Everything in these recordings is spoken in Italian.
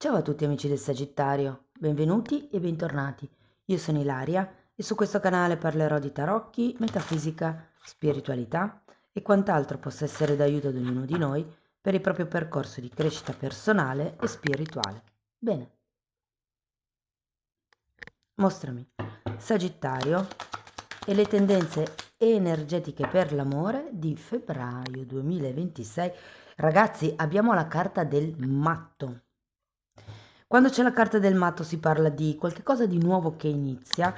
Ciao a tutti amici del Sagittario, benvenuti e bentornati. Io sono Ilaria e su questo canale parlerò di tarocchi, metafisica, spiritualità e quant'altro possa essere d'aiuto ad ognuno di noi per il proprio percorso di crescita personale e spirituale. Bene, mostrami Sagittario e le tendenze energetiche per l'amore di febbraio 2026. Ragazzi, abbiamo la carta del matto. Quando c'è la carta del matto si parla di qualcosa di nuovo che inizia.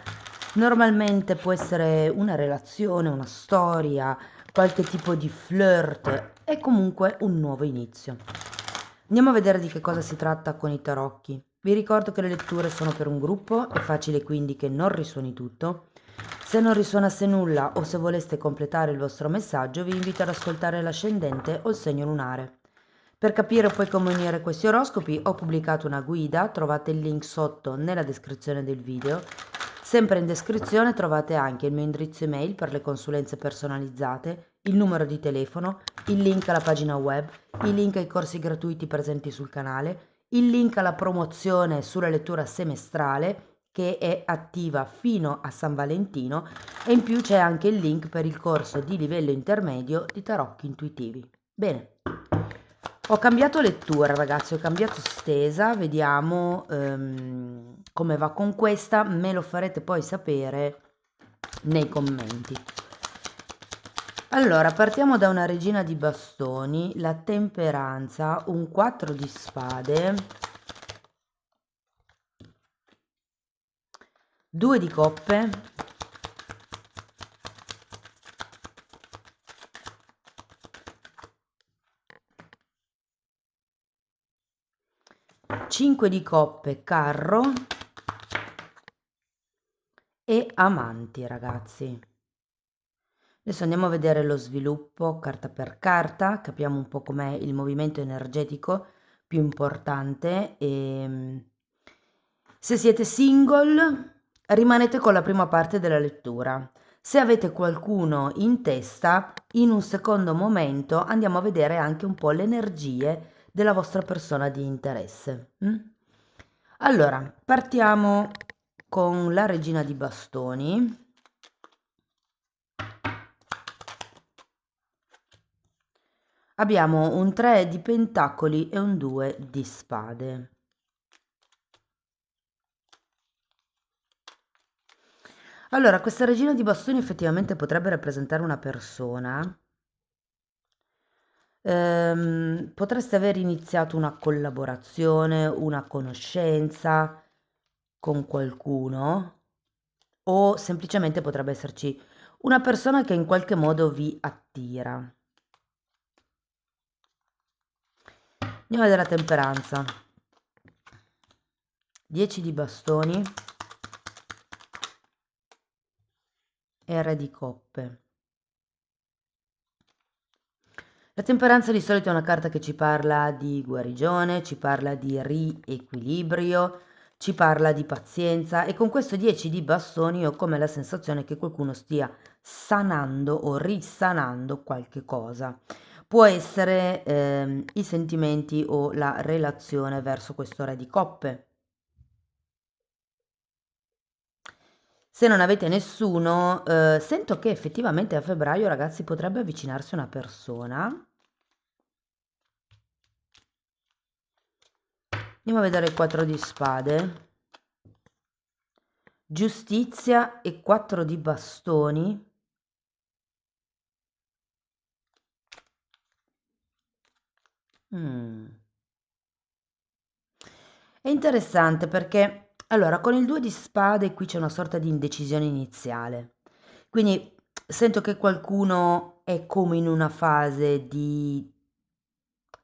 Normalmente può essere una relazione, una storia, qualche tipo di flirt e comunque un nuovo inizio. Andiamo a vedere di che cosa si tratta con i tarocchi. Vi ricordo che le letture sono per un gruppo, è facile quindi che non risuoni tutto. Se non risuonasse nulla o se voleste completare il vostro messaggio, vi invito ad ascoltare l'ascendente o il segno lunare. Per capire poi come unire questi oroscopi ho pubblicato una guida, trovate il link sotto nella descrizione del video. Sempre in descrizione trovate anche il mio indirizzo email per le consulenze personalizzate, il numero di telefono, il link alla pagina web, il link ai corsi gratuiti presenti sul canale, il link alla promozione sulla lettura semestrale che è attiva fino a San Valentino e in più c'è anche il link per il corso di livello intermedio di tarocchi intuitivi. Bene. Ho cambiato lettura, ragazzi, ho cambiato stesa, vediamo come va con questa, me lo farete poi sapere nei commenti. Allora, partiamo da una regina di bastoni, la temperanza, un 4 di spade, 2 di coppe, 5 di coppe, carro e amanti, ragazzi. Adesso andiamo a vedere lo sviluppo carta per carta, capiamo un po' com'è il movimento energetico più importante e se siete single rimanete con la prima parte della lettura. Se avete qualcuno in testa, in un secondo momento andiamo a vedere anche un po' le energie della vostra persona di interesse. Allora, partiamo con la regina di bastoni. Abbiamo un 3 di pentacoli e un 2 di spade. Allora, questa regina di bastoni effettivamente potrebbe rappresentare una persona. Potreste aver iniziato una collaborazione, una conoscenza con qualcuno o semplicemente potrebbe esserci una persona che in qualche modo vi attira. Andiamo a vedere la temperanza. 10 di bastoni e re di coppe. La temperanza di solito è una carta che ci parla di guarigione, ci parla di riequilibrio, ci parla di pazienza e con questo 10 di bastoni ho come la sensazione che qualcuno stia sanando o risanando qualche cosa. Può essere i sentimenti o la relazione verso questo re di coppe. Se non avete nessuno, sento che effettivamente a febbraio, ragazzi, potrebbe avvicinarsi una persona. Andiamo a vedere il 4 di spade, giustizia e 4 di bastoni. È interessante perché, allora, con il 2 di spade qui c'è una sorta di indecisione iniziale. Quindi sento che qualcuno è come in una fase di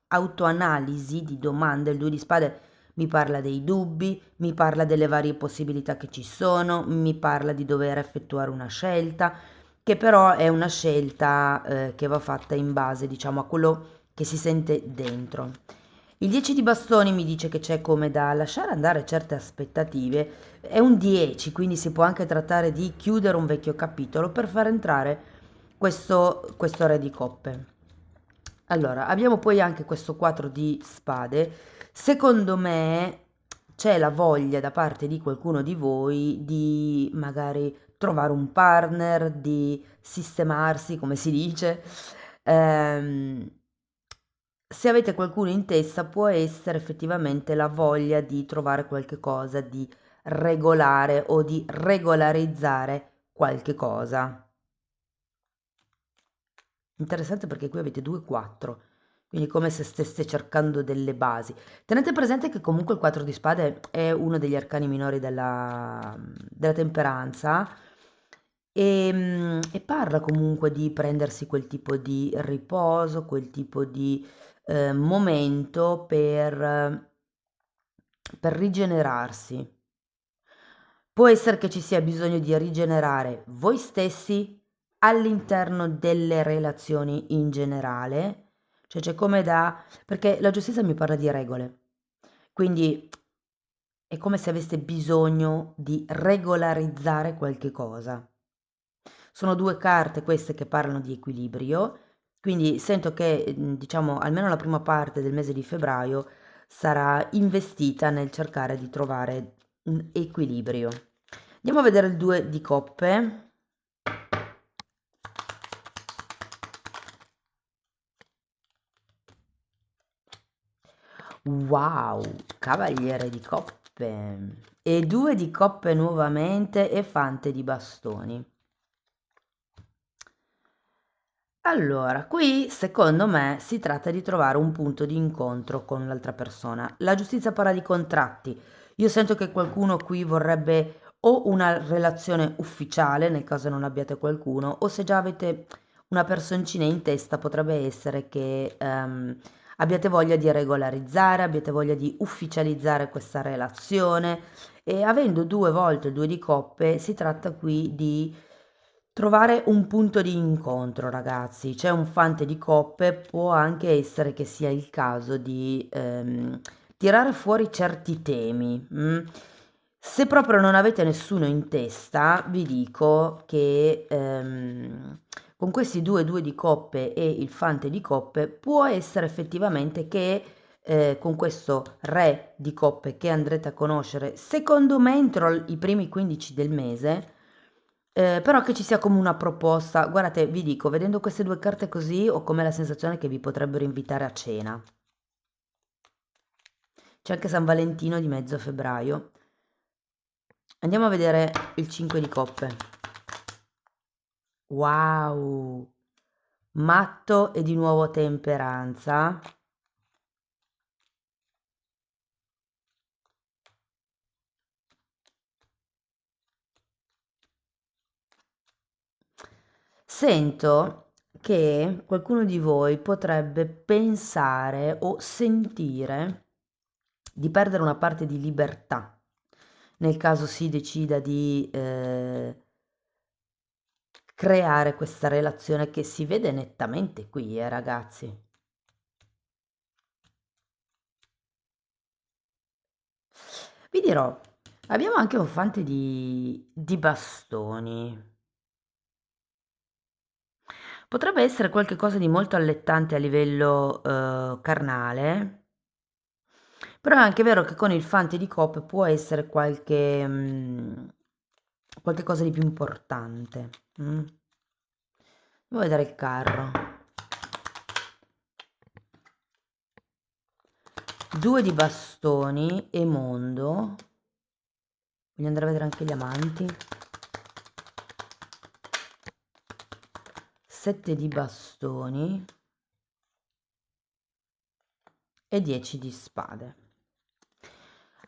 autoanalisi, di domande. Il 2 di spade mi parla dei dubbi, mi parla delle varie possibilità che ci sono, mi parla di dover effettuare una scelta, che però è una scelta che va fatta in base, diciamo, a quello che si sente dentro. Il 10 di bastoni mi dice che c'è come da lasciare andare certe aspettative, è un 10, quindi si può anche trattare di chiudere un vecchio capitolo per far entrare questo re di coppe. Allora, abbiamo poi anche questo 4 di spade. Secondo me c'è la voglia da parte di qualcuno di voi di magari trovare un partner, di sistemarsi, come si dice. Ehm, Se avete qualcuno in testa, può essere effettivamente la voglia di trovare qualche cosa, di regolare o di regolarizzare qualche cosa. Interessante perché qui avete 2 4, quindi come se steste cercando delle basi. Tenete presente che comunque il 4 di spade è uno degli arcani minori della temperanza e parla comunque di prendersi quel tipo di riposo, quel tipo di momento per rigenerarsi. Può essere che ci sia bisogno di rigenerare voi stessi all'interno delle relazioni in generale, cioè c'è come da perché la giustizia mi parla di regole, quindi è come se aveste bisogno di regolarizzare qualche cosa. Sono 2 carte queste che parlano di equilibrio, quindi sento che, diciamo, almeno la prima parte del mese di febbraio sarà investita nel cercare di trovare un equilibrio. Andiamo a vedere il 2 di coppe. Wow, cavaliere di coppe. E 2 di coppe nuovamente e fante di bastoni. Allora, qui secondo me si tratta di trovare un punto di incontro con l'altra persona. La giustizia parla di contratti. Io sento che qualcuno qui vorrebbe o una relazione ufficiale, nel caso non abbiate qualcuno, o se già avete una personcina in testa, potrebbe essere che abbiate voglia di regolarizzare, abbiate voglia di ufficializzare questa relazione e avendo 2 volte il 2 di coppe, si tratta qui di trovare un punto di incontro, ragazzi. C'è un fante di coppe, può anche essere che sia il caso di tirare fuori certi temi. Se proprio non avete nessuno in testa, vi dico che con questi due di coppe e il fante di coppe può essere effettivamente che con questo re di coppe che andrete a conoscere, secondo me entro i primi 15 del mese, però che ci sia come una proposta. Guardate, vi dico, vedendo queste 2 carte così, ho come la sensazione che vi potrebbero invitare a cena. C'è anche San Valentino di mezzo febbraio. Andiamo a vedere il 5 di coppe. Wow! Matto e di nuovo temperanza. Sento che qualcuno di voi potrebbe pensare o sentire di perdere una parte di libertà nel caso si decida di creare questa relazione che si vede nettamente qui, ragazzi. Vi dirò, abbiamo anche un fante di bastoni. Potrebbe essere qualcosa di molto allettante a livello carnale, però è anche vero che con il fante di coppe può essere qualche cosa di più importante. Devo vedere il carro. 2 di bastoni e mondo. Voglio andare a vedere anche gli amanti. 7 di bastoni e 10 di spade.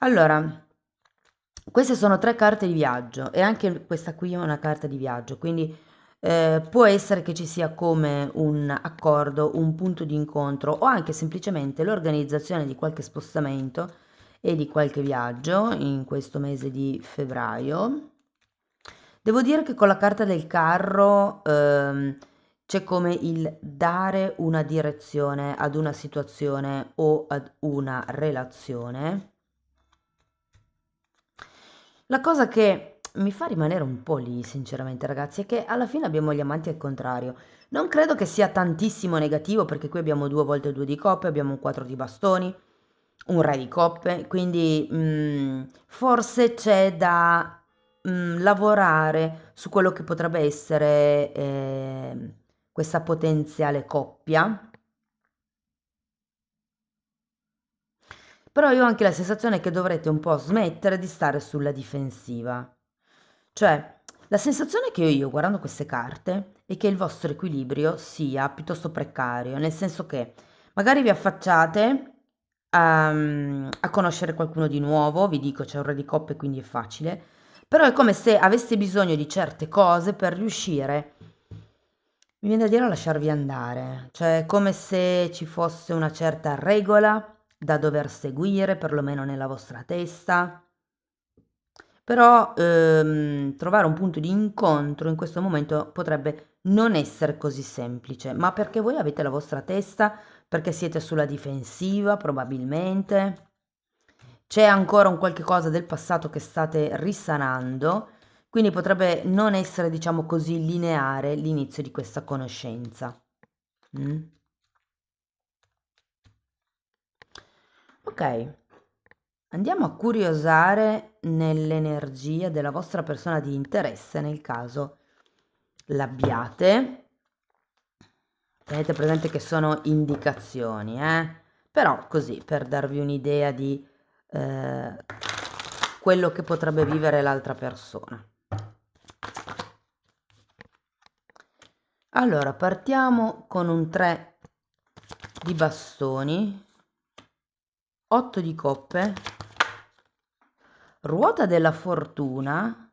Allora, queste sono 3 carte di viaggio e anche questa qui è una carta di viaggio, quindi può essere che ci sia come un accordo, un punto di incontro o anche semplicemente l'organizzazione di qualche spostamento e di qualche viaggio in questo mese di febbraio. Devo dire che con la carta del carro c'è come il dare una direzione ad una situazione o ad una relazione. La cosa che mi fa rimanere un po' lì, sinceramente, ragazzi, è che alla fine abbiamo gli amanti al contrario. Non credo che sia tantissimo negativo, perché qui abbiamo due volte due di coppe, abbiamo un 4 di bastoni, un re di coppe, quindi forse c'è da lavorare su quello che potrebbe essere questa potenziale coppia. Però io ho anche la sensazione che dovrete un po' smettere di stare sulla difensiva. Cioè, la sensazione che ho io guardando queste carte è che il vostro equilibrio sia piuttosto precario, nel senso che magari vi affacciate a conoscere qualcuno di nuovo, vi dico c'è un re di coppe quindi è facile, però è come se aveste bisogno di certe cose per riuscire, mi viene da dire, a lasciarvi andare, cioè è come se ci fosse una certa regola da dover seguire, perlomeno nella vostra testa. Però trovare un punto di incontro in questo momento potrebbe non essere così semplice, ma perché voi avete la vostra testa, perché siete sulla difensiva probabilmente, c'è ancora un qualche cosa del passato che state risanando, quindi potrebbe non essere, diciamo così, lineare l'inizio di questa conoscenza. Mm? Ok, andiamo a curiosare nell'energia della vostra persona di interesse, nel caso l'abbiate. Tenete presente che sono indicazioni, però così per darvi un'idea di eh, quello che potrebbe vivere l'altra persona. Allora, partiamo con un 3 di bastoni, 8 di coppe, ruota della fortuna,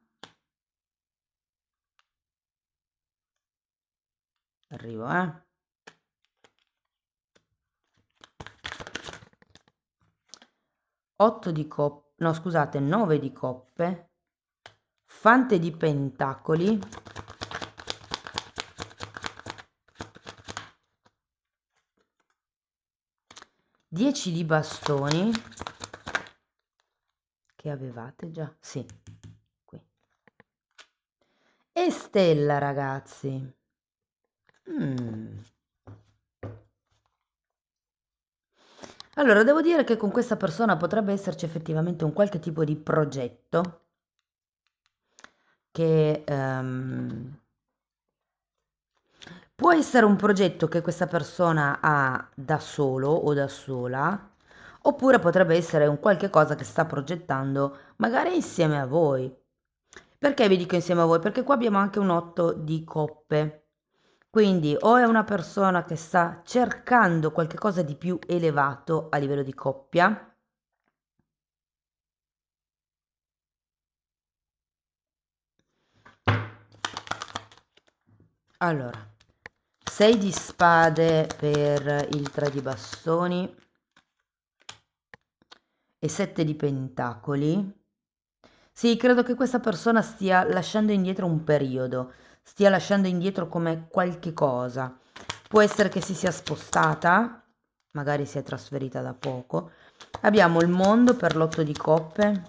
arrivo, 8 di coppe, no scusate, 9 di coppe, fante di pentacoli, 10 di bastoni, che avevate già, sì, qui, e stella, ragazzi. Allora, devo dire che con questa persona potrebbe esserci effettivamente un qualche tipo di progetto che può essere un progetto che questa persona ha da solo o da sola, oppure potrebbe essere un qualche cosa che sta progettando magari insieme a voi. Perché vi dico insieme a voi? Perché qua abbiamo anche un 8 di coppe. Quindi o è una persona che sta cercando qualche cosa di più elevato a livello di coppia. Allora, 6 di spade per il 3 di bastoni e 7 di pentacoli. Sì, credo che questa persona stia lasciando indietro un periodo, stia lasciando indietro come qualche cosa. Può essere che si sia spostata, magari si è trasferita da poco. Abbiamo il mondo per l'8 di coppe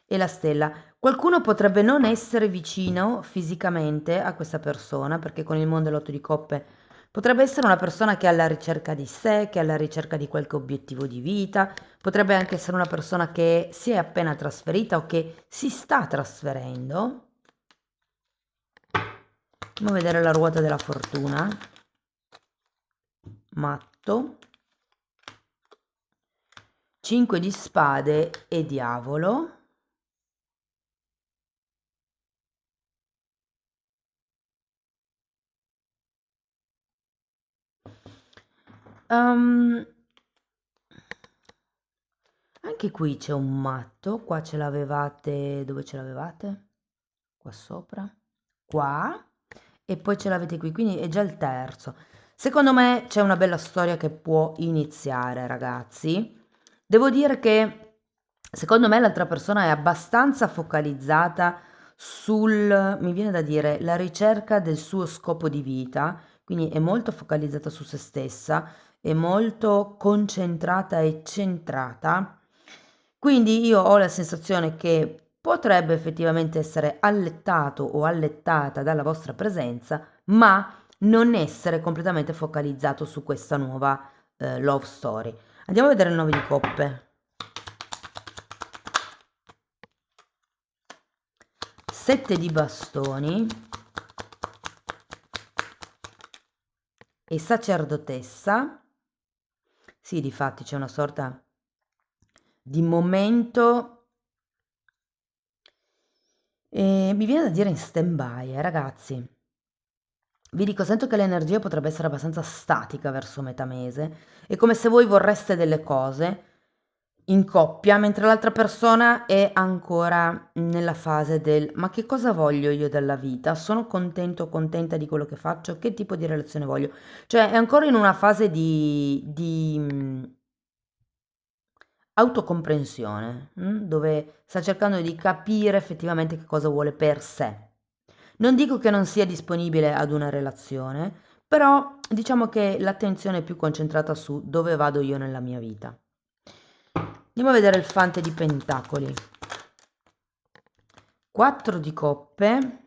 e la stella. Qualcuno potrebbe non essere vicino fisicamente a questa persona, perché con il mondo e l'8 di coppe potrebbe essere una persona che è alla ricerca di sé, che è alla ricerca di qualche obiettivo di vita, potrebbe anche essere una persona che si è appena trasferita o che si sta trasferendo. Andiamo a vedere la ruota della fortuna. Matto. 5 di spade e diavolo. Um, Anche qui c'è un matto, qua ce l'avevate, dove ce l'avevate? Qua sopra, qua, e poi ce l'avete qui, quindi è già il terzo. Secondo me c'è una bella storia che può iniziare, ragazzi. Devo dire che secondo me l'altra persona è abbastanza focalizzata sul, mi viene da dire, la ricerca del suo scopo di vita, quindi è molto focalizzata su se stessa, è molto concentrata e centrata. Quindi io ho la sensazione che potrebbe effettivamente essere allettato o allettata dalla vostra presenza, ma non essere completamente focalizzato su questa nuova love story. Andiamo a vedere il 9 di coppe. 7 di bastoni e sacerdotessa. Sì, difatti c'è una sorta di momento, mi viene da dire in stand-by, ragazzi. Vi dico, sento che l'energia potrebbe essere abbastanza statica verso metà mese. È come se voi vorreste delle cose in coppia, mentre l'altra persona è ancora nella fase del ma che cosa voglio io della vita? Sono contento o contenta di quello che faccio? Che tipo di relazione voglio? Cioè è ancora in una fase di autocomprensione, dove sta cercando di capire effettivamente che cosa vuole per sé. Non dico che non sia disponibile ad una relazione, però diciamo che l'attenzione è più concentrata su dove vado io nella mia vita. Andiamo a vedere il fante di pentacoli. 4 di coppe.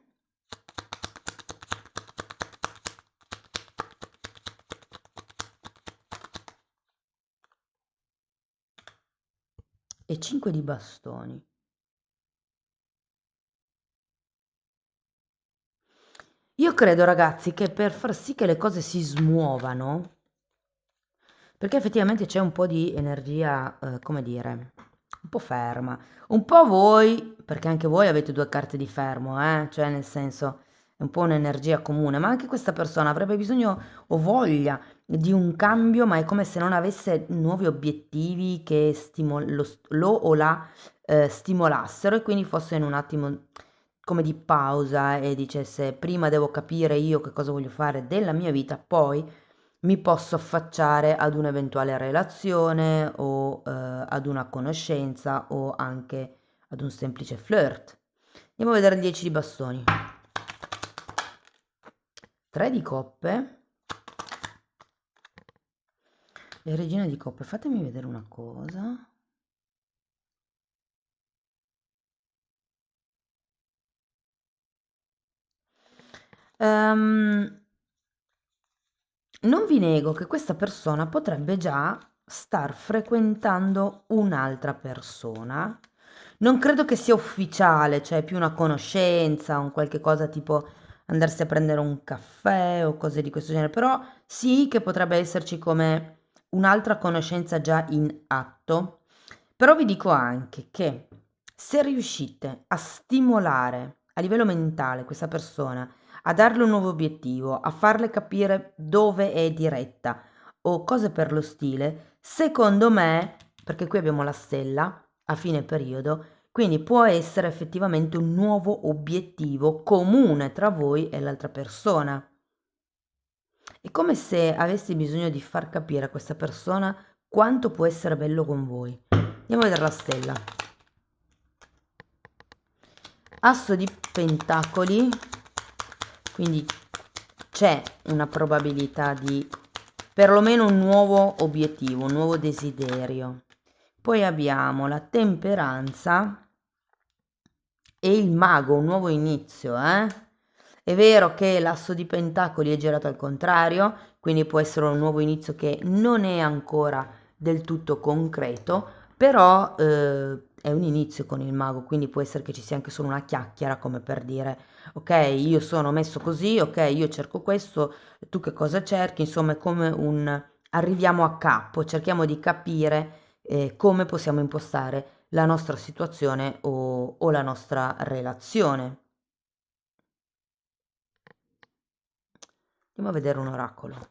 E 5 di bastoni. Io credo, ragazzi, che per far sì che le cose si smuovano, perché effettivamente c'è un po' di energia, come dire, un po' ferma. Un po' voi, perché anche voi avete 2 carte di fermo, cioè nel senso è un po' un'energia comune, ma anche questa persona avrebbe bisogno o voglia di un cambio, ma è come se non avesse nuovi obiettivi che lo o la stimolassero e quindi fosse in un attimo come di pausa e dicesse prima devo capire io che cosa voglio fare della mia vita, poi mi posso affacciare ad un'eventuale relazione o ad una conoscenza o anche ad un semplice flirt. Andiamo a vedere il 10 di bastoni. 3 di coppe e regina di coppe. Fatemi vedere una cosa. Ehm, Non vi nego che questa persona potrebbe già star frequentando un'altra persona. Non credo che sia ufficiale, cioè più una conoscenza, un qualche cosa tipo andarsi a prendere un caffè o cose di questo genere, però sì che potrebbe esserci come un'altra conoscenza già in atto. Però vi dico anche che se riuscite a stimolare a livello mentale questa persona, a darle un nuovo obiettivo, a farle capire dove è diretta o cose per lo stile, secondo me, perché qui abbiamo la stella a fine periodo, quindi può essere effettivamente un nuovo obiettivo comune tra voi e l'altra persona. È come se avessi bisogno di far capire a questa persona quanto può essere bello con voi. Andiamo a vedere la stella. Asso di pentacoli, quindi c'è una probabilità di perlomeno un nuovo obiettivo, un nuovo desiderio. Poi abbiamo la temperanza e il mago, un nuovo inizio, È vero che l'asso di pentacoli è girato al contrario, quindi può essere un nuovo inizio che non è ancora del tutto concreto, però è un inizio con il mago, quindi può essere che ci sia anche solo una chiacchiera come per dire ok, io sono messo così, ok, io cerco questo, tu che cosa cerchi, insomma è come un arriviamo a capo, cerchiamo di capire come possiamo impostare la nostra situazione o la nostra relazione. Andiamo a vedere un oracolo.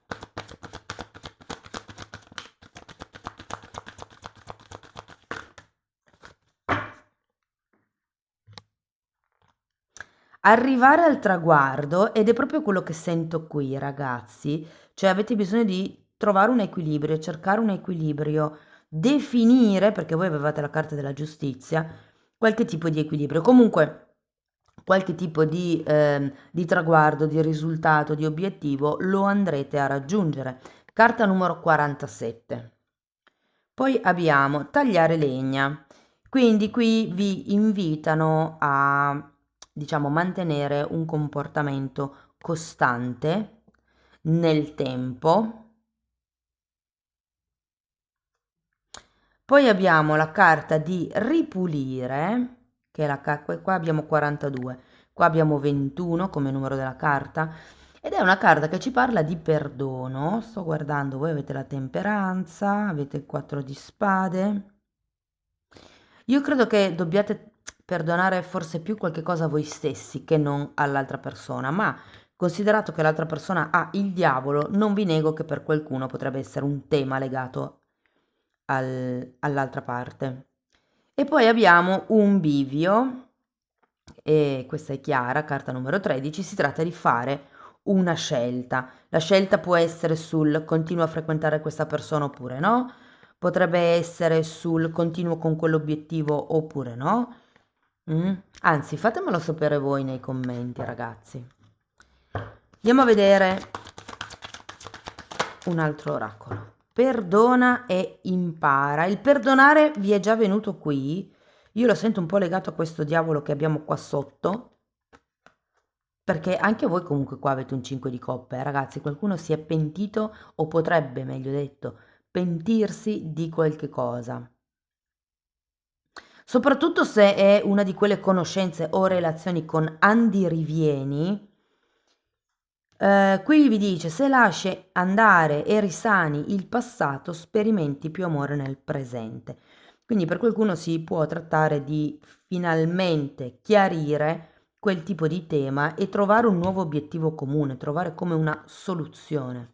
Arrivare al traguardo, ed è proprio quello che sento qui, ragazzi, cioè avete bisogno di trovare un equilibrio, cercare un equilibrio, definire, perché voi avevate la carta della giustizia, qualche tipo di equilibrio. Comunque, qualche tipo di traguardo, di risultato, di obiettivo lo andrete a raggiungere. Carta numero 47. Poi abbiamo tagliare legna. Quindi qui vi invitano a, diciamo, mantenere un comportamento costante nel tempo. Poi abbiamo la carta di ripulire, che è qua abbiamo 42, qua abbiamo 21 come numero della carta, ed è una carta che ci parla di perdono. Sto guardando, voi avete la temperanza, avete il 4 di spade. Io credo che dobbiate perdonare forse più qualche cosa a voi stessi che non all'altra persona, ma considerato che l'altra persona ha il diavolo, non vi nego che per qualcuno potrebbe essere un tema legato all'altra parte. E poi abbiamo un bivio, e questa è chiara, carta numero 13, si tratta di fare una scelta. La scelta può essere sul continuo a frequentare questa persona oppure no, potrebbe essere sul continuo con quell'obiettivo oppure no. Anzi, fatemelo sapere voi nei commenti, ragazzi. Andiamo a vedere un altro oracolo. Perdona e impara. Il perdonare vi è già venuto qui. Io lo sento un po' legato a questo diavolo che abbiamo qua sotto, perché anche voi comunque qua avete un 5 di coppe, ragazzi. Qualcuno si è pentito, o potrebbe, meglio detto, pentirsi di qualche cosa. Soprattutto se è una di quelle conoscenze o relazioni con andirivieni. Qui vi dice: se lasci andare e risani il passato, sperimenti più amore nel presente. Quindi per qualcuno si può trattare di finalmente chiarire quel tipo di tema e trovare un nuovo obiettivo comune, trovare come una soluzione.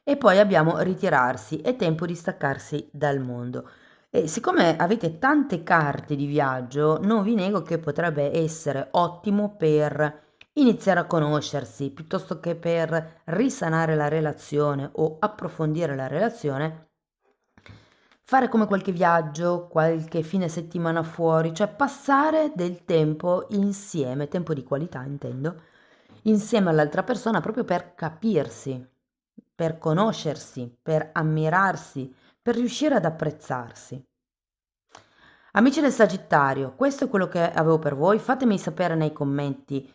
E poi abbiamo ritirarsi, è tempo di staccarsi dal mondo. E siccome avete tante carte di viaggio, non vi nego che potrebbe essere ottimo per iniziare a conoscersi, piuttosto che per risanare la relazione o approfondire la relazione, fare come qualche viaggio, qualche fine settimana fuori, cioè passare del tempo insieme, tempo di qualità intendo, insieme all'altra persona proprio per capirsi, per conoscersi, per ammirarsi, per riuscire ad apprezzarsi. Amici del Sagittario, questo è quello che avevo per voi. Fatemi sapere nei commenti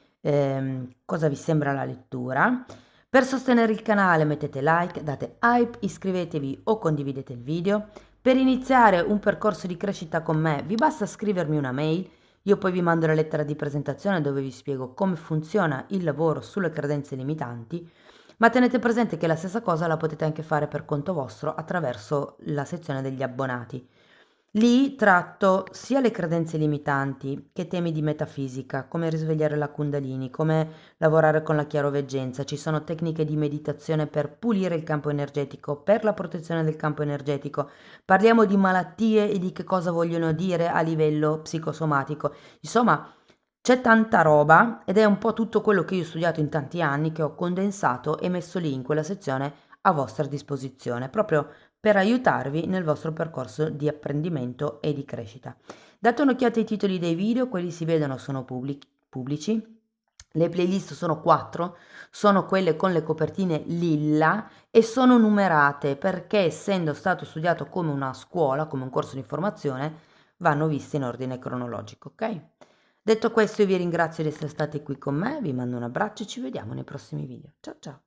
cosa vi sembra la lettura. Per sostenere il canale mettete like, date hype, iscrivetevi o condividete il video. Per iniziare un percorso di crescita con me vi basta scrivermi una mail, io poi vi mando la lettera di presentazione dove vi spiego come funziona il lavoro sulle credenze limitanti, ma tenete presente che la stessa cosa la potete anche fare per conto vostro attraverso la sezione degli abbonati. Lì tratto sia le credenze limitanti che temi di metafisica, come risvegliare la Kundalini, come lavorare con la chiaroveggenza. Ci sono tecniche di meditazione per pulire il campo energetico, per la protezione del campo energetico. Parliamo di malattie e di che cosa vogliono dire a livello psicosomatico. Insomma, c'è tanta roba ed è un po' tutto quello che io ho studiato in tanti anni, che ho condensato e messo lì in quella sezione a vostra disposizione, proprio per aiutarvi nel vostro percorso di apprendimento e di crescita. Date un'occhiata ai titoli dei video, quelli si vedono, sono pubblici. Le playlist sono 4, sono quelle con le copertine lilla e sono numerate perché, essendo stato studiato come una scuola, come un corso di formazione, vanno viste in ordine cronologico, ok? Detto questo, io vi ringrazio di essere stati qui con me, vi mando un abbraccio e ci vediamo nei prossimi video. Ciao ciao!